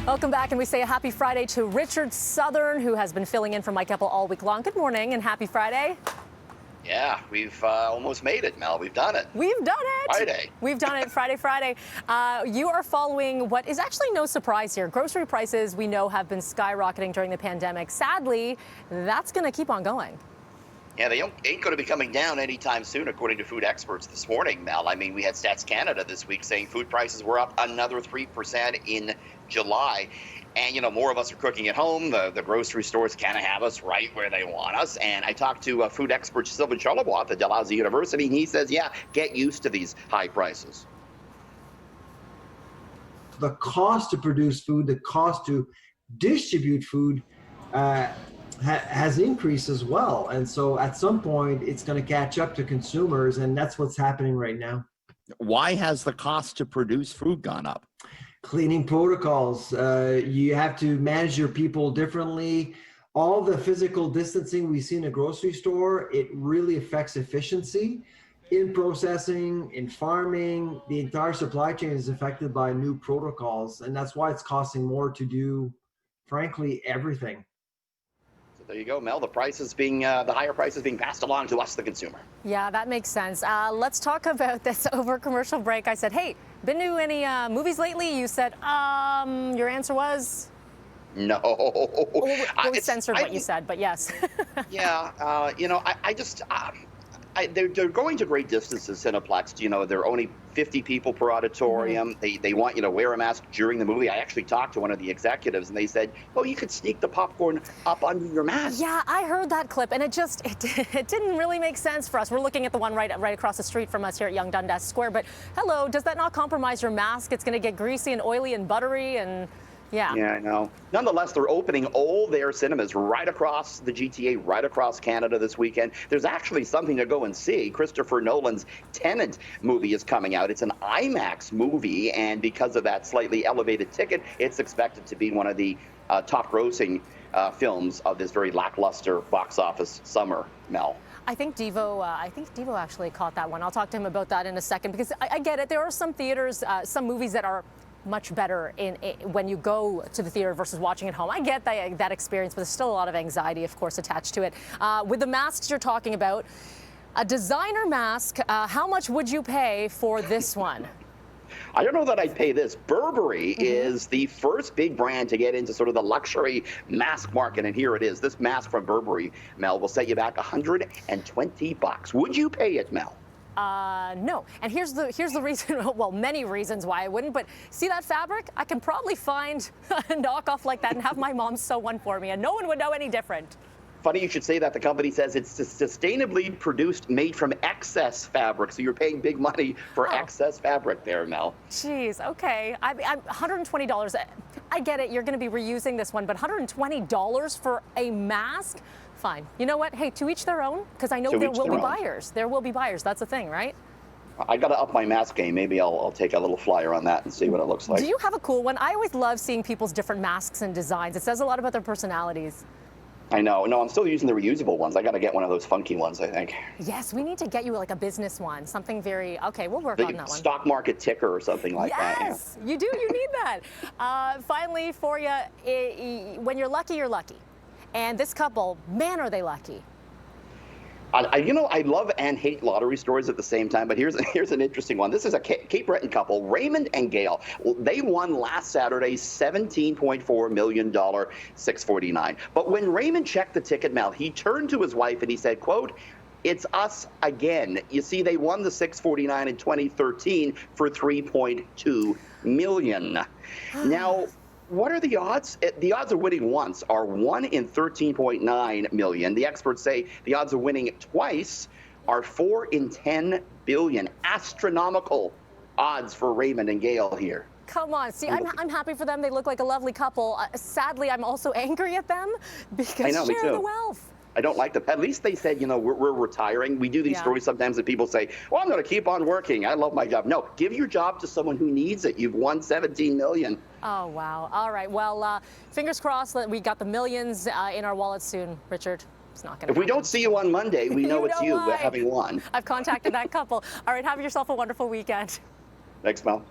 Welcome back, and we say a happy Friday to Richard Southern, who has been filling in for Mike Eppel all week long. Good morning and happy Friday. Yeah, we've almost made it, Mel. We've done it. We've done it. Friday. We've done it. Friday. You are following what is actually no surprise here. Grocery prices, we know, have been skyrocketing during the pandemic. Sadly, that's going to keep on going. Yeah, they ain't going to be coming down anytime soon, according to food experts this morning, Mel. I mean, we had Stats Canada this week saying food prices were up another 3% in July. And, more of us are cooking at home. The grocery stores kind of have us right where they want us. And I talked to food expert Sylvain Charlebois at the Dalhousie University, and he says, yeah, get used to these high prices. The cost to produce food, the cost to distribute food has increased as well. And so at some point, it's going to catch up to consumers, and that's what's happening right now. Why has the cost to produce food gone up? Cleaning protocols. You have to manage your people differently. All the physical distancing we see in a grocery store, it really affects efficiency. In processing, in farming, the entire supply chain is affected by new protocols, and that's why it's costing more to do, frankly, everything. So there you go, Mel. The higher prices being passed along to us, the consumer. Yeah, that makes sense. Let's talk about this over commercial break. I said, hey, been to any movies lately? You said, your answer was? No. Well, we censored what you said, but yes. Yeah, they're going to great distances, Cineplex. There are only 50 people per auditorium. Mm-hmm. They want you to wear a mask during the movie. I actually talked to one of the executives, and they said, well, you could sneak the popcorn up under your mask. Yeah, I heard that clip, and it didn't really make sense for us. We're looking at the one right across the street from us here at Yonge Dundas Square, but hello, does that not compromise your mask? It's going to get greasy and oily and buttery and... Yeah, I know. Nonetheless, they're opening all their cinemas right across the GTA, right across Canada this weekend. There's actually something to go and see. Christopher Nolan's Tenet movie is coming out. It's an IMAX movie, and because of that slightly elevated ticket, it's expected to be one of the top-grossing films of this very lackluster box office summer, Mel. I think Devo actually caught that one. I'll talk to him about that in a second, because I get it. There are some theaters, some movies that are much better when you go to the theater versus watching at home. I get that experience, but there's still a lot of anxiety, of course, attached to it. With the masks you're talking about, a designer mask, how much would you pay for this one? I don't know that I'd pay this. Burberry is the first big brand to get into sort of the luxury mask market, and here it is. This mask from Burberry, Mel, will set you back $120. Would you pay it, Mel? No. And here's the reason, well, many reasons why I wouldn't, but see that fabric? I can probably find a knockoff like that and have my mom sew one for me, and no one would know any different. Funny you should say that. The company says it's sustainably produced, made from excess fabric, so you're paying big money for excess fabric there, Mel. Jeez, okay. I'm $120. I get it, you're going to be reusing this one, but $120 for a mask? Fine. You know what? Hey, to each their own, because I know there will be buyers. There will be buyers. That's the thing, right? I got to up my mask game. Maybe I'll take a little flyer on that and see what it looks like. Do you have a cool one? I always love seeing people's different masks and designs. It says a lot about their personalities. I know. No, I'm still using the reusable ones. I got to get one of those funky ones, I think. Yes, we need to get you like a business one. Something very, okay, we'll work on that one. Stock market ticker or something like that. Yes, you do. You need that. Finally, for you, when you're lucky, you're lucky. And this couple, man, are they lucky. I love and hate lottery stories at the same time, but here's an interesting one. This is a Cape Breton couple, Raymond and Gail. They won last Saturday $17.4 million, 649. But when Raymond checked the ticket, Mel, he turned to his wife and he said, quote, "It's us again." You see, they won the 649 in 2013 for $3.2 million. Now, what are the odds? The odds of winning once are 1 in 13.9 million. The experts say the odds of winning twice are 4 in 10 billion. Astronomical odds for Raymond and Gail here. Come on. See, I'm happy for them. They look like a lovely couple. Sadly, I'm also angry at them because share the wealth. I don't like them. At least they said, we're retiring. We do these stories sometimes that people say, well, I'm going to keep on working. I love my job. No, give your job to someone who needs it. You've won $17 million. Oh, wow. All right. Well, fingers crossed that we got the millions in our wallets soon, Richard. It's not going to happen. If we don't see you on Monday, we know it's you having won. I've contacted that couple. All right. Have yourself a wonderful weekend. Thanks, Mel.